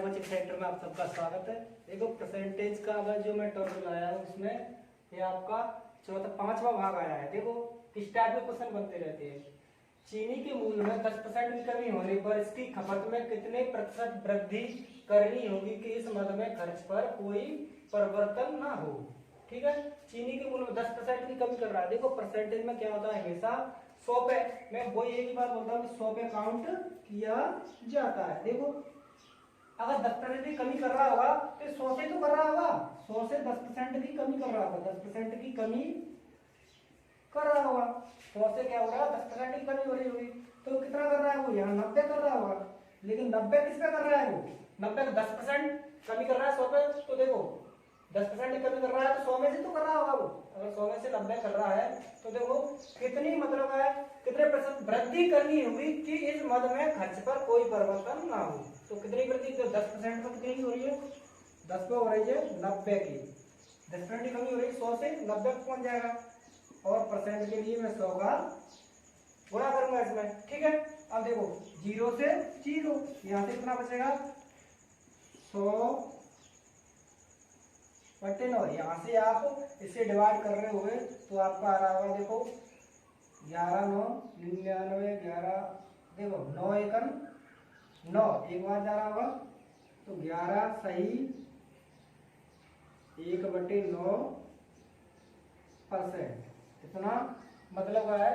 Coaching centre में आप सबका स्वागत है। देखो परसेंटेज का अगर जो मैं टॉपिक लाया हूँ उसमें ये आपका चौथा पांचवा भाग आया है। देखो किस टाइप के क्वेश्चन बनते रहते हैं। चीनी के मूल्य में 10% की कमी होने पर इसकी खपत में कितने प्रतिशत वृद्धि करनी होगी कि इस मद में खर्च पर कोई परिवर्तन ना हो। ठीक है, चीनी के मूल्य में 10% की कमी कर रहा है। देखो परसेंटेज में क्या होता है, हमेशा 100 पे, मैं वही एक ही बात बोलता हूँ, 100 पे काउंट किया जाता है। देखो अगर 10% की कमी कर रहा होगा तो 100 से तो कर रहा होगा, 100 से 10% की कमी कर रहा होगा, 10% की कमी कर रहा होगा। 100 से क्या हो रहा है, 10% की कमी हो रही होगी, तो कितना कर रहा है वो, यहाँ 90 कर रहा होगा। लेकिन 90 किस पे कर रहा है वो, 90 का 10% कमी कर रहा है 100 पे। तो देखो 10% की कमी कर रहा है तो 100 में से तो कर रहा होगा वो। अगर 100 में से 90 कर रहा है तो देखो कितनी मतलब है, कितने प्रतिशत वृद्धि करनी होगी कि इस मद में खर्च पर कोई परिवर्तन ना हो। तो कितनी वृद्धि, तो 10% पर कितनी हो रही है, 10 पे हो रही है 90 की। 10% की कमी हो रही है, 100 से 90 पे पहुंच जाएगा। और परसेंट के लिए मैं 100 का गुणा करूंगा इसमें। ठीक है, अब देखो 0 से 0, यहाँ से कितना बचेगा, 100 बटे 9। यहाँ से आप इसे डिवाइड कर रहे होंगे तो आपका आ रहा होगा, देखो 11 9 99 11, देखो 9 एकन 9, एक बार जा रहा होगा तो 11 सही 1/9%। इतना मतलब है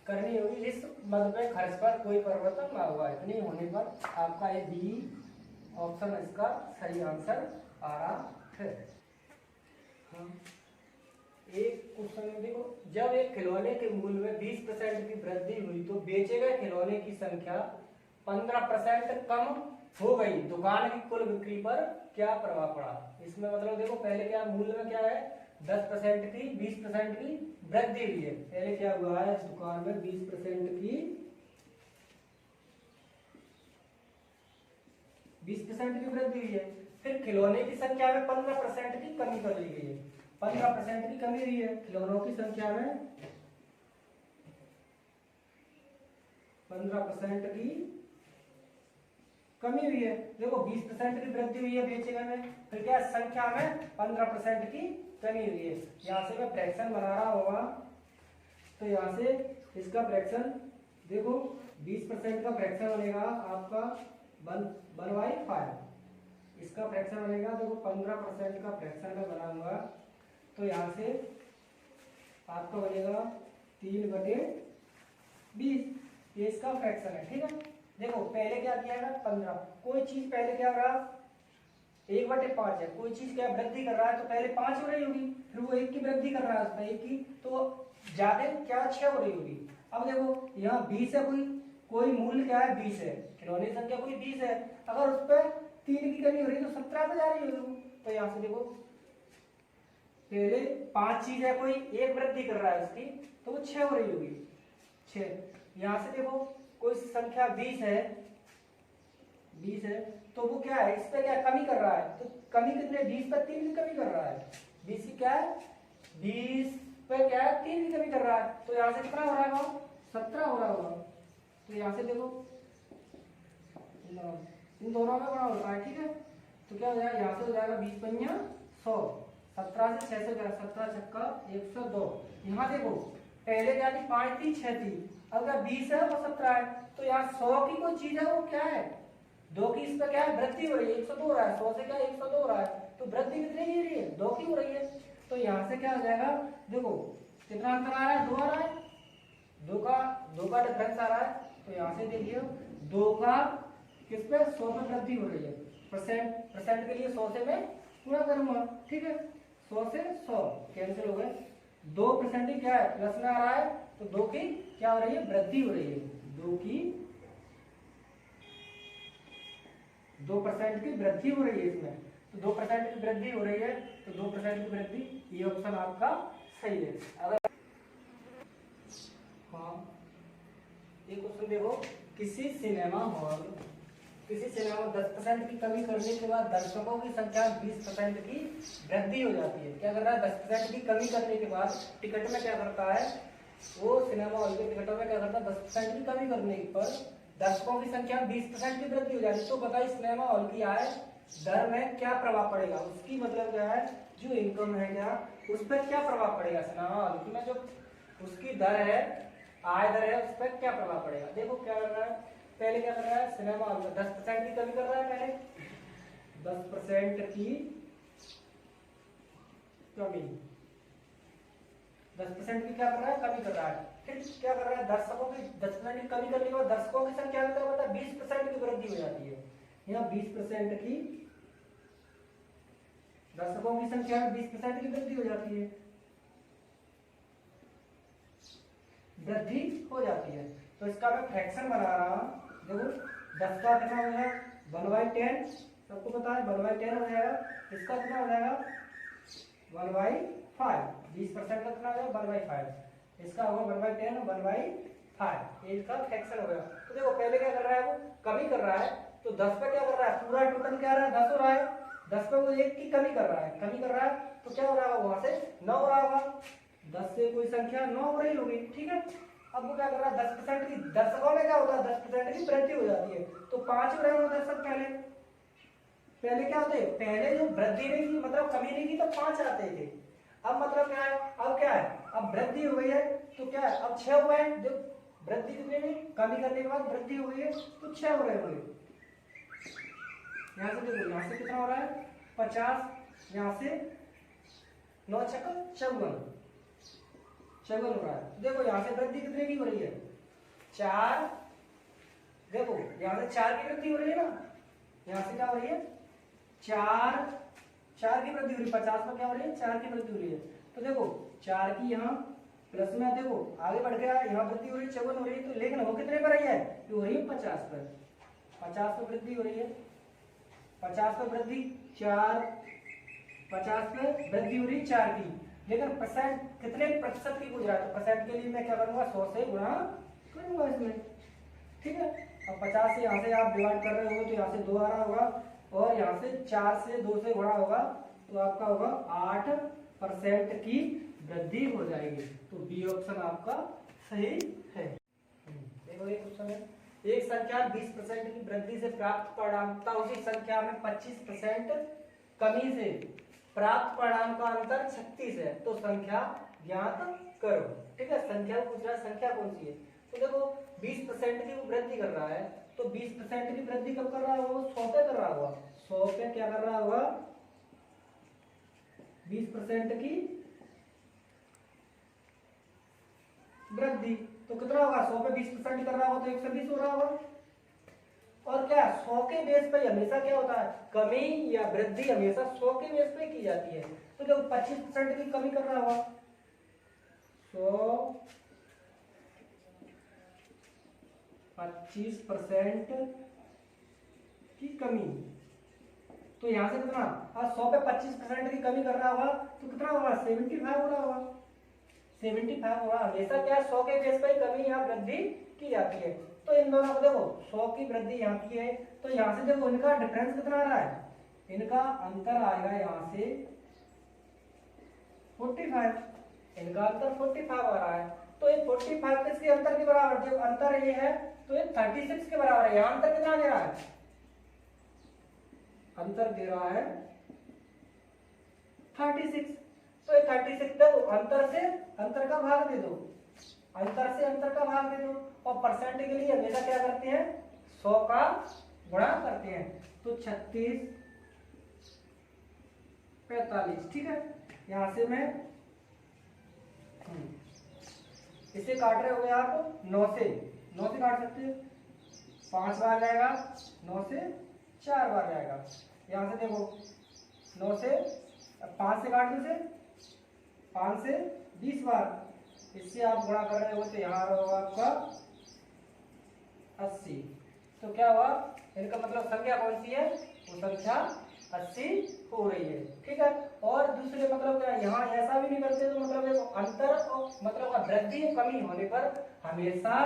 करनी होगी इस मद में खर्च पर कोई परिवर्तन ना होगा। इतनी होने पर आपका ये बी ऑप्शन इसका सही आंसर आ रहा है। एक क्वेश्चन देखो, जब एक खिलौने के मूल्य में 20% की वृद्धि हुई तो बेचे गए खिलौने की संख्या 15% कम हो गई, दुकान की कुल बिक्री पर क्या प्रभाव पड़ा। इसमें मतलब देखो पहले क्या मूल्य में क्या है, 10% की 20% की वृद्धि हुई है। पहले क्या हुआ है, इस दुकान में 20% की 20% की वृद्धि हुई है। फिर खिलौने की संख्या में 15% की कमी कर ली गई है। 15% की कमी हुई है खिलौनों की संख्या में, 15% की कमी हुई है। देखो 20% की वृद्धि हुई है बेचे गए में, फिर क्या संख्या में 15% की कमी हुई है। यहाँ से मैं फ्रैक्शन बना रहा होगा तो यहाँ से इसका फ्रैक्शन देखो 20% का फ्रैक्शन बनेगा आपका 1/5, इसका फ्रैक्शन बनेगा, देखो 15% का फ्रैक्शन में बनाऊंगा तो यहाँ से आपका बनेगा 3/20, ये इसका फ्रैक्शन है। ठीक है, देखो पहले क्या किया था 15, कोई चीज पहले क्या रहा 1/5 है, कोई चीज क्या वृद्धि कर रहा है तो पहले 5 हो रही होगी, फिर वो 1 की वृद्धि कर रहा है उसमें 1 की, तो ज्यादा क्या 6 हो रही होगी। अब देखो यहाँ 20 है, कोई मूल्य क्या है 20 है, खिलौने की संख्या कोई 20 है, अगर उस पर 3 की कमी हो रही है तो 17 पे जा रही होगी। तो यहाँ से देखो पहले 5 चीज है, कोई 1 वृद्धि कर रहा है उसकी तो वो 6 हो रही होगी 6। यहाँ से देखो कोई संख्या 20 है, 20 है तो वो क्या है, इस पे क्या कमी कर रहा है, तो कमी कितने 20 पर 3 की कमी कर रहा है, 20 की क्या है 20 पे क्या है 3 की कमी कर रहा है, तो यहाँ से कितना हो रहा है 17 हो रहा होगा। तो यहाँ से देखो इन दोनों में बड़ा होता है। ठीक है, तो क्या हो जाएगा, यहाँ से हो जाएगा 20 पंजा 100, 17 से 6 से 17 छक्का 102। यहाँ देखो पहले क्या थी 5 थी 6 थी, अगर 20 है वो 17 है, तो यहाँ 100 की कोई चीज है वो क्या है 2 की, इस पर क्या है वृद्धि हो रही है, 102 हो रहा है, 100 से क्या 102 हो रहा है, तो वृद्धि कितनी की हो रही है 2 की हो रही है। तो यहाँ से क्या हो जाएगा, देखो कितना अंतर आ रहा है 2 आ रहा है, 2 का डिफरेंस आ रहा है। तो यहाँ से देखिए 2 का किस पे 100 पे वृद्धि हो रही है, परसेंट के लिए 100 से मैं गुणा करूंगा। ठीक है, 100 से 100 कैंसिल हो गए, 2% ही क्या है प्लस में आ रहा है, तो 2 की क्या हो रही है वृद्धि हो रही है, 2% की वृद्धि हो रही है इसमें, तो 2% की वृद्धि हो रही है, तो 2% की वृद्धि, ये ऑप्शन आपका सही है। अगर हाँ ये क्वेश्चन देखो, किसी सिनेमा में 10% की कमी करने के बाद दर्शकों की संख्या 20% की वृद्धि हो जाती है। क्या कर रहा है 10% की कमी करने के बाद टिकट में क्या करता है वो, सिनेमा हॉल के टिकटों में क्या करता है 10% की कमी करने पर दशकों की संख्या में 20% की वृद्धि हो जाती है, तो बताइए सिनेमा हॉल की आय दर में क्या प्रभाव पड़ेगा, उसकी मतलब क्या है, जो इनकम है क्या, उस पर क्या प्रभाव पड़ेगा, सिनेमा हॉल की में जो उसकी दर है, आय दर है, उस पर क्या प्रभाव पड़ेगा। देखो क्या कर रहा है, पहले क्या कर रहा है, सिनेमा हॉल में 10% की कमी कर रहा है, पहले 10% की कमी, 10% की क्या कर रहा है, कमी कर रहा है। फिर क्या कर रहा है, दर्शकों की 10% की कमी करने के बाद दर्शकों की संख्या में क्या होता है, 20% की वृद्धि हो जाती है। यहाँ 20% की, दर्शकों की संख्या में 20% की वृद्धि हो जाती है, वृद्धि हो जाती है। तो इसका मैं फ्रैक्शन बना रहा हूं, देखो 10 का कितना हो जाएगा, 1/10, सबको पता है 1/10 हो जाएगा। इसका कितना हो जाएगा, 1/5, 20% का कितना हो जाएगा, 1/5, इसका होगा 1/10, 1/5, ये इसका फ्रैक्शन हो गया। तो देखो पहले क्या कर रहा है, वो कमी कर रहा है, तो 10 पे क्या कर रहा है, पूरा टोटल क्या रहा है, 10 हो रहा है, 10 पे वो 1 की कमी कर रहा है, कमी कर रहा है, तो क्या हो रहा है, वहां से 9 हो रहा होगा, 10 से कोई संख्या 9 हो रही होगी, ठीक है। अब वो क्या कर रहा है, 10% की, दर्शकों में क्या होता है, 10% की वृद्धि हो जाती है, तो 5 हो रहे हो दर्शक, पहले पहले क्या होते, पहले जो वृद्धि नहीं की, मतलब कमी नहीं की, तो 5 आते थे। अब मतलब क्या है, अब क्या है, अब वृद्धि हो गई है, तो क्या है, अब 6 हुए हैं, जो वृद्धि कितने में, कमी करने के बाद वृद्धि हो गई है, तो 6 हो रहे होंगे। यहाँ से देखो, यहाँ से कितना हो रहा है, 50, यहाँ से 9 छक्का 54 हो रहा है। देखो यहाँ से वृद्धि कितने की हो रही है, 4, देखो यहाँ से 4 की वृद्धि हो रही है ना, यहाँ से क्या हो रही है, 4 की वृद्धि हो रही है, 50 में क्या हो रही है, 4 की वृद्धि हो रही है। तो देखो 4 की यहाँ प्लस में, देखो आगे बढ़ गया, यहाँ वृद्धि हो रही है, 54 हो रही है, तो लेकिन वो कितने पर रही है, ये हो रही है 50 पर, 50 पर वृद्धि हो रही है, 50 पर वृद्धि 4, 50 पे वृद्धि हो रही है 4 की, लेकिन परसेंट कितने प्रतिशत की गुजरा, तो परसेंट के लिए मैं क्या करूंगा, 100 से गुणा करूंगा इसमें, ठीक है। अब 50 से यहाँ से आप डिवाइड कर रहे हो, तो यहाँ से 2 आ रहा होगा, और यहाँ से 4 से 2 से गुणा होगा, तो आपका होगा 8% की वृद्धि हो जाएगी। तो बी ऑप्शन आपका सही है। देखो ये क्वेश्चन है, एक संख्या 20% की वृद्धि से प्राप्त परिणाम तथा उसी संख्या में 25% कमी से प्राप्त परिणाम का अंतर 36 है, तो संख्या ज्ञात करो, ठीक है। संख्या को पूछ रहा है, संख्या कौन सी है, तो देखो 20% की वो वृद्धि कर रहा है, तो 20% की वृद्धि कब कर रहा होगा, 100 पे कर रहा होगा, 100 पे क्या कर रहा होगा, 20% की वृद्धि, तो कितना होगा, 100 पे 20% कर रहा होगा, तो 120 हो रहा होगा। और क्या 100 के बेस पे हमेशा क्या होता है, कमी या वृद्धि हमेशा 100 के बेस पे की जाती है, तो जब 25% की कमी कर रहा होगा, 100 25% की कमी, तो यहां से कितना, 100 पे 25% की कमी कर रहा होगा, तो कितना होगा, 75 हो रहा होगा, 75 होगा। हमेशा क्या 100 के बेस पे कमी या वृद्धि की जाती है, तो इन दोनों को देखो 100 की वृद्धि यहाँ की है, तो यहाँ से देखो इनका डिफरेंस कितना आ रहा है, इनका अंतर आएगा यहाँ से 45, इनका अंतर 45 आ रहा है, तो ये 45 किसके अंतर के बराबर, जो अंतर ये है तो ये 36 के बराबर है। यहाँ अंतर कितना दे रहा है, अंतर दे रहा है 36, तो ये 36 देखो अंतर से अंतर का भाग दे दो, अंतर से अंतर का भाग दे दो, और परसेंट के लिए हमेशा क्या करते हैं, 100 का गुणा करते हैं, तो 36 45, ठीक है। यहां से मैं इसे काट रहे हो आप 9 से काट सकते हैं, 5 बार जाएगा, 9 से 4 बार जाएगा, यहां से देखो 9 से 5 से काटने से 5 से 20 बार, इससे आप गुणा कर रहे हो, तो यहाँ होगा आपका 80, तो क्या हुआ, इनका मतलब संख्या कौन सी है, वो संख्या 80 हो रही है, ठीक है। और दूसरे मतलब क्या, यहाँ ऐसा भी नहीं करते, तो मतलब एक अंतर और मतलब वृद्धि कमी होने पर हमेशा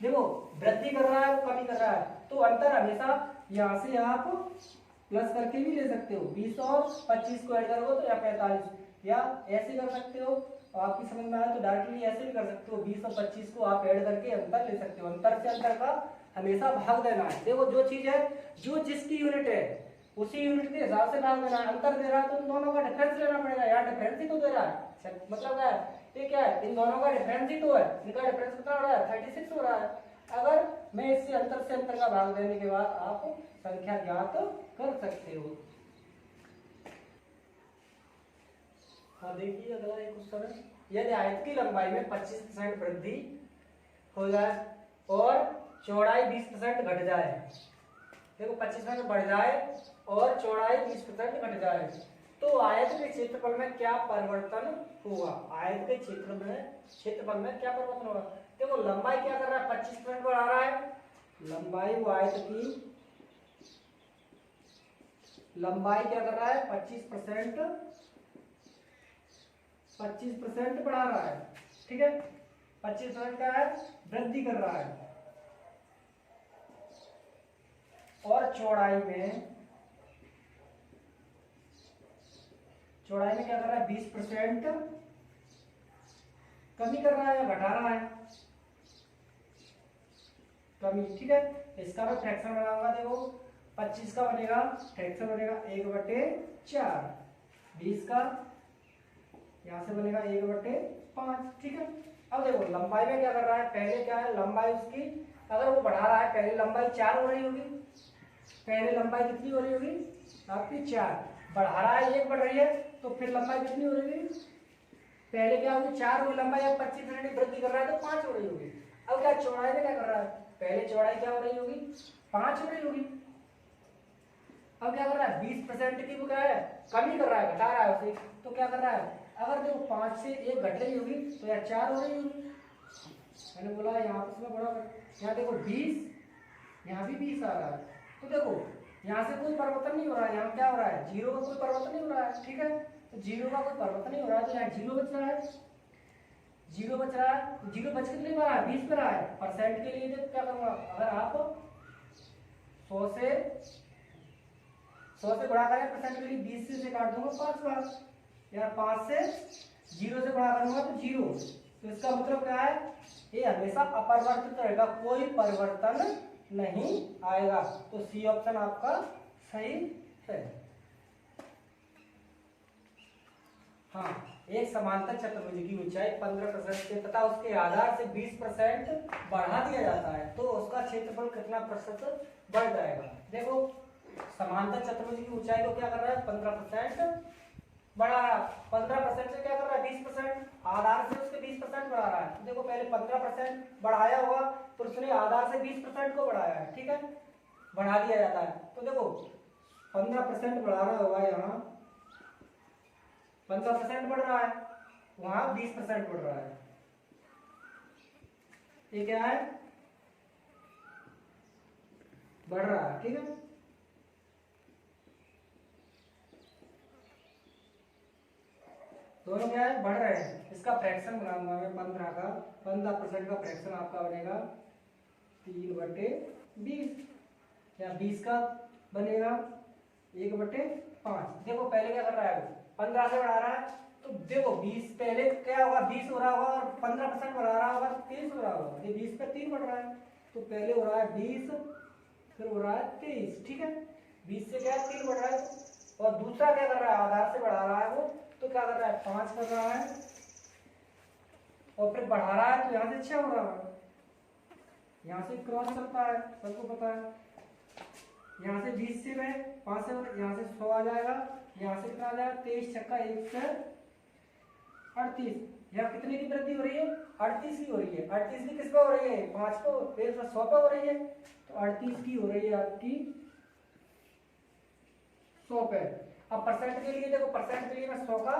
देखो वृद्धि कर रहा है, कमी कर रहा है, तो अंतर हमेशा यहाँ से आप प्लस करके भी ले सकते हो, 20 और 25 को ऐड करोगे तो या 45, या ऐसे कर सकते हो, आपकी समझ में आया तो डायरेक्टली ऐसे भी कर सकते हो, 20 और 25 को आप ऐड करके अंतर ले सकते हो, अंतर से अंतर का हमेशा भाग देना है। देखो जो चीज है, जो जिसकी यूनिट है उसी यूनिट के हिसाब से भाग देना है। अंतर दे रहा है तो इन दोनों का डिफरेंस लेना पड़ेगा। यार डिफरेंस ही तो दे रहा है, मतलब क्या है, ये क्या है, इन दोनों का डिफरेंस ही तो है। इनका डिफरेंस कितना हो रहा है, 36 हो रहा है। अगर मैं इससे अंतर का भाग देने के बाद आप संख्या ज्ञात कर सकते हो। हाँ देखिए अगला एक क्वेश्चन है, यदि आयत की लंबाई में 25% वृद्धि हो जाए और चौड़ाई 20% घट जाए। देखो 25% बढ़ जाए और चौड़ाई 20% घट जाए तो आयत के क्षेत्रफल में क्या परिवर्तन होगा। आयत के क्षेत्रफल में क्या परिवर्तन होगा। देखो लंबाई क्या कर रहा है, 25% बढ़ा रहा है। लंबाई वो आयत की लंबाई क्या कर रहा है, 25% बढ़ा रहा है। ठीक है, 25% का है, वृद्धि कर रहा है। और चौड़ाई में क्या कर रहा है, 20% कमी कर रहा है या घटा रहा है, कमी। ठीक है, इसका मैं फ्रैक्शन बनाऊंगा। देखो 25 का बनेगा, फ्रैक्शन बनेगा 1/4, 20 का यहां से बनेगा 1/5। ठीक है, अब देखो लंबाई में क्या कर रहा है, पहले क्या है लंबाई उसकी, अगर वो बढ़ा रहा है, पहले लंबाई 4 हो रही होगी, पहले लंबाई कितनी हो रही होगी आपकी 4, बढ़ा रहा है 1 बढ़ रही है, तो फिर लंबाई कितनी हो रही होगी, पहले क्या होगी 4 हुई लंबाई, अब 25% वृद्धि कर रहा है तो 5 हो रही होगी। अब क्या चौड़ाई में क्या कर रहा है, पहले चौड़ाई क्या हो रही होगी 5 हो रही होगी, अब क्या कर रहा है 20% की वो क्या है कमी कर रहा है, घटा रहा है उसे। तो क्या कर रहा है, अगर देखो 5 से 1 घट रही होगी तो यार 4 हो रही होगी। मैंने बोला यहाँ पर इसमें बड़ा, यहाँ देखो 20, यहाँ भी 20 आ रहा है, तो देखो यहाँ से कोई परिवर्तन नहीं हो रहा है, यहाँ क्या हो रहा है, जीरो का कोई परिवर्तन नहीं हो रहा है। ठीक है, तो जीरो का कोई परिवर्तन नहीं हो रहा है, तो यहाँ जीरो बच रहा है, जीरो बच रहा है। तो जीरो बच कितने पर रहा है, 20 पर रहा है। परसेंट के लिए तो क्या करूंगा, अगर आप 100 से गुणा करें परसेंट के लिए 20 से काट दूंगा 5 बार, यार 5 से 0 से गुणा करूंगा तो 0। तो इसका मतलब क्या है, ये हमेशा अपरिवर्तित रहेगा, कोई परिवर्तन नहीं आएगा। तो सी ऑप्शन आपका सही है। हाँ, एक समांतर चतुर्भुज की ऊंचाई 15% से तथा उसके आधार से 20% बढ़ा दिया जाता है तो उसका क्षेत्रफल कितना प्रतिशत बढ़ जाएगा। देखो समांतर चतुर्भुज की ऊंचाई को क्या कर रहा है 15% बढ़ा रहा है, 15% से क्या कर रहा है 20%, आधार से उसके 20% बढ़ा रहा है। देखो पहले 15% बढ़ाया होगा तो उसने आधार से 20% को बढ़ाया है। ठीक है, बढ़ा दिया जाता है, तो देखो 15% बढ़ा रहा होगा, यहाँ 15% बढ़ रहा है, वहां 20% बढ़ रहा है, ये क्या है बढ़ रहा है। ठीक है, दोनों क्या है बढ़ रहे हैं। इसका फ्रैक्शन बनाऊंगा मैं 15% का फ्रैक्शन आपका बनेगा 3/20, या 20 का बनेगा 1/5। देखो पहले क्या कर रहा है 15 से बढ़ा रहा है, तो देखो 20 पहले क्या होगा 20 हो रहा होगा और 15% बढ़ा रहा होगा 23 हो रहा होगा, ये 20 पे 3 बढ़ रहा है, तो पहले हो रहा है 20 फिर हो रहा है 23। ठीक है, 20 से क्या है 3 बढ़ रहा है, और दूसरा क्या कर रहा है आधार से बढ़ा रहा है वो, तो क्या कर रहा है 5 कर रहा है और फिर बढ़ा रहा है, तो यहाँ से 6 हो रहा है, यहाँ से क्रॉस चलता है सबको पता है, यहाँ से 20 से मैं 5 से यहाँ से 100 आ जाएगा, यहाँ से कितना आ जाएगा 23 छक्का 1 से 38, यहाँ कितने की वृद्धि हो रही है 38 की हो रही है। 38 की किस पे हो रही है 5 को 100 पे हो रही है, तो 38 की हो रही है आपकी 100 पे। अब परसेंट के लिए देखो, परसेंट के लिए मैं 100 का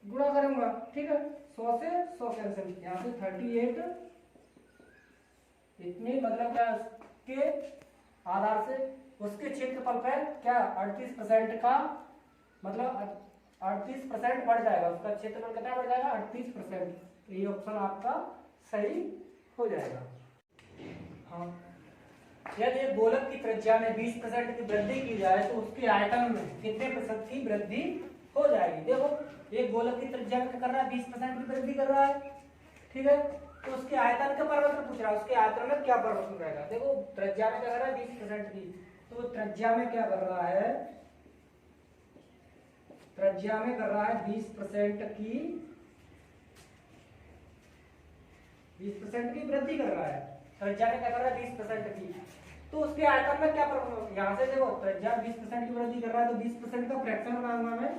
गुणा करूंगा। ठीक है, 100 से 100 कैंसिल, यहाँ से 38 इतनी, मतलब क्या के आधार से उसके क्षेत्रफल पर क्या 38% का मतलब 38% बढ़ जाएगा, उसका क्षेत्रफल कितना बढ़ जाएगा 38%। तो ये ऑप्शन आपका सही हो जाएगा। हाँ, यदि एक गोलक की त्रिज्या में 20% की वृद्धि की जाए तो उसके आयतन में कितने प्रतिशत की वृद्धि हो जाएगी। देखो एक गोलक की त्रिज्या में क्या कर रहा है 20% की वृद्धि कर रहा है। ठीक है, तो उसके आयतन के परिवर्तन पूछ रहा है, उसके आयतन में क्या परिवर्तन रहेगा। देखो त्रिज्या में क्या कर रहा है 20% की, तो त्रिज्या में क्या कर रहा है, त्रिज्या में कर रहा है 20% की, 20% की वृद्धि कर रहा है। त्रिज्या में क्या कर रहा है 20% की, तो उसके आयतन में क्या परिवर्तन, यहाँ से देखो त्रिज्या 20% की वृद्धि कर रहा है तो 20% का फ्रैक्शन बनाऊंगा मैं,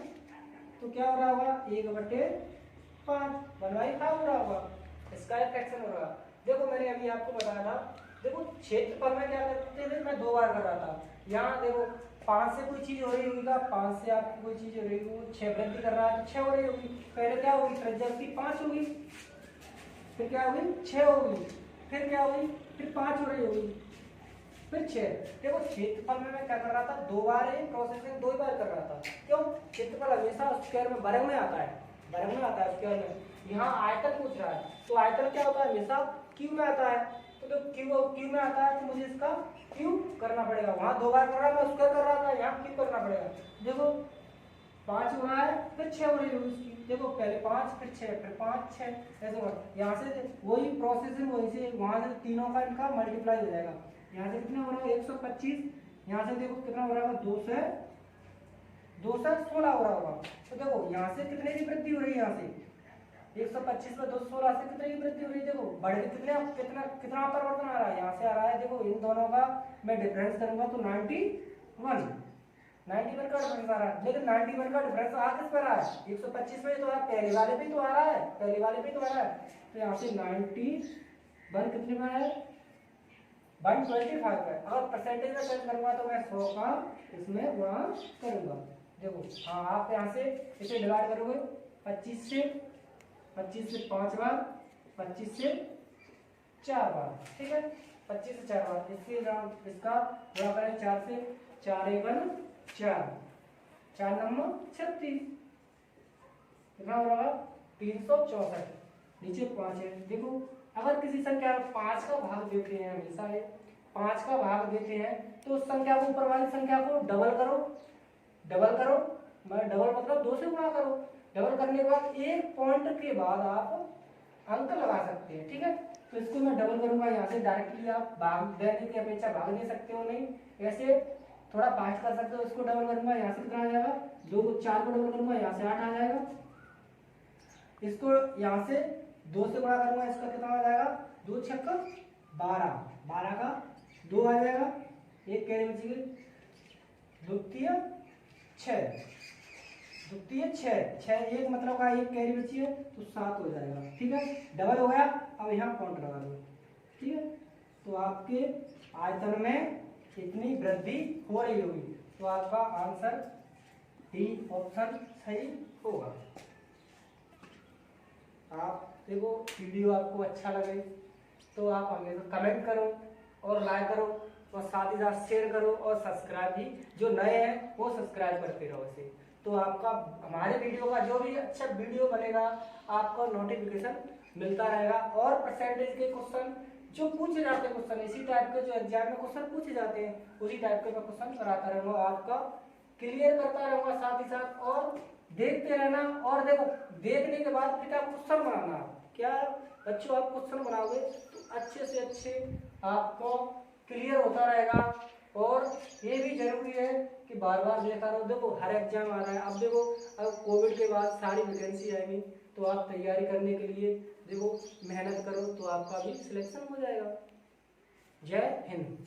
तो क्या हो रहा होगा 1/5 1/5 हो रहा होगा, इसका एक फ्रैक्शन हो रहा। देखो मैंने अभी आपको बताया था, देखो क्षेत्रफल में क्या करते थे, मैं 2 बार कर रहा था। यहाँ देखो 5 से कोई चीज हो रही होगी, 5 से आपकी कोई चीज हो रही होगी, वो 6 वृद्धि कर रहा है तो 6 हो रही होगी। पहले क्या होगी, त्रिज्या की 5 होगी, फिर क्या होगी 6 होगी, फिर क्या होगी, फिर 5 हो रही होगी, फिर 6। देखो क्षेत्रफल में मैं क्या कर रहा था, 2 बार ही प्रोसेसिंग 2 बार कर रहा था। क्यों, क्षेत्रफल हमेशा स्क्वायर में वर्ग में आता है, वर्ग में आता है स्क्वायर में। यहाँ आयतन पूछ रहा है, तो आयतन क्या होता है हमेशा क्यू में आता है, तो क्यू में आता है तो मुझे इसका क्यू करना पड़ेगा। वहां 2 बार कर रहा था, स्क्वायर कर रहा था, यहाँ क्यू करना पड़ेगा। देखो 5 हो रहा है, फिर 6 हो रही होगी उसकी, देखो पहले 5 फिर 6 फिर 5 6 ऐसे होगा। यहाँ से वही प्रोसेसिंग वहीं से वहां से तीनों का इनका मल्टीप्लाई हो जाएगा। यहाँ से कितना हो रहा है 125, यहाँ से देखो कितना हो रहा है 2 से 16 हो रहा होगा। तो देखो यहाँ से कितने की वृद्धि हो रही है, यहाँ से 125 में 216 से कितने की वृद्धि हो रही है। देखो बढ़ के कितना परिवर्तन आ रहा है, यहाँ से आ रहा है। देखो इन दोनों का मैं डिफरेंस करूंगा तो 91 का डिफरेंस आ रहा है। लेकिन 91 का डिफरेंस आ किस पर आ रहा है, 125 में तो पहले वाले पे तो आ रहा है, पहले वाले पे तो आ रहा है। तो यहाँ से 91 कितने में है 125 है। अगर परसेंटेज में चेंज करूंगा तो मैं 100 का इसमें गुणा करूंगा। देखो हाँ, आप यहाँ से इसे डिवाइड करोगे 25 से 5 बार, 25 से 4 बार, ठीक है 25 से 4 बार। इसका गुणा करें 4 से, 4 1 4, 4 9 36, कितना हो रहा 364, नीचे 5 है। देखो अगर किसी संख्या 5 का भाग देते हैं, हमेशा 5 का भाग देते हैं तो उस संख्या को ऊपर वाली संख्या को डबल करो, डबल मतलब 2 से गुणा करो। डबल करने के बाद एक पॉइंट के बाद आप अंक लगा सकते हैं, ठीक है। तो इसको मैं डबल करूंगा, यहाँ से डायरेक्टली आप भाग देने की अपेक्षा भाग दे सकते हो, नहीं ऐसे थोड़ा फास्ट कर सकते हो। इसको डबल करूंगा, यहाँ से कितना आ जाएगा 2 को 4 को डबल करूंगा, यहाँ से 8 आ जाएगा। इसको यहाँ से 2 से गुणा करूंगा, इसका कितना आ जाएगा 2 6 12, 12 का 2 आ जाएगा, एक कैरी बची गई, द्वितीय 6 एक मतलब का एक कैरी बची है तो 7 हो जाएगा, ठीक है डबल हो गया। अब यहाँ पॉइंट लगा दो, ठीक है। तो आपके आयतन में इतनी वृद्धि हो रही होगी, तो आपका आंसर डी ऑप्शन सही होगा। आप देखो वीडियो आपको अच्छा लगे तो आप हमें कमेंट करो और लाइक करो और साथ ही साथ शेयर करो और सब्सक्राइब भी, जो नए हैं वो सब्सक्राइब करते रहो इसे। तो आपका हमारे वीडियो का जो भी अच्छा वीडियो बनेगा आपको नोटिफिकेशन मिलता रहेगा। और परसेंटेज के क्वेश्चन जो पूछे जाते हैं, क्वेश्चन इसी टाइप के जो एग्जाम में क्वेश्चन पूछे जाते हैं उसी टाइप के मैं क्वेश्चन कराता रहूँगा, आपका क्लियर करता रहूँगा साथ ही साथ। और देखते रहना, और देखो देखने के बाद फिर आप क्वेश्चन बनाना। क्या बच्चों आप क्वेश्चन बनाओगे तो अच्छे से अच्छे आपको क्लियर होता रहेगा। और ये भी जरूरी है कि बार बार देखा रहो। देखो हर एग्जाम आ रहा है, अब देखो अब कोविड के बाद सारी वैकेंसी आएंगी, तो आप तैयारी करने के लिए देखो मेहनत करो तो आपका भी सिलेक्शन हो जाएगा। जय हिंद।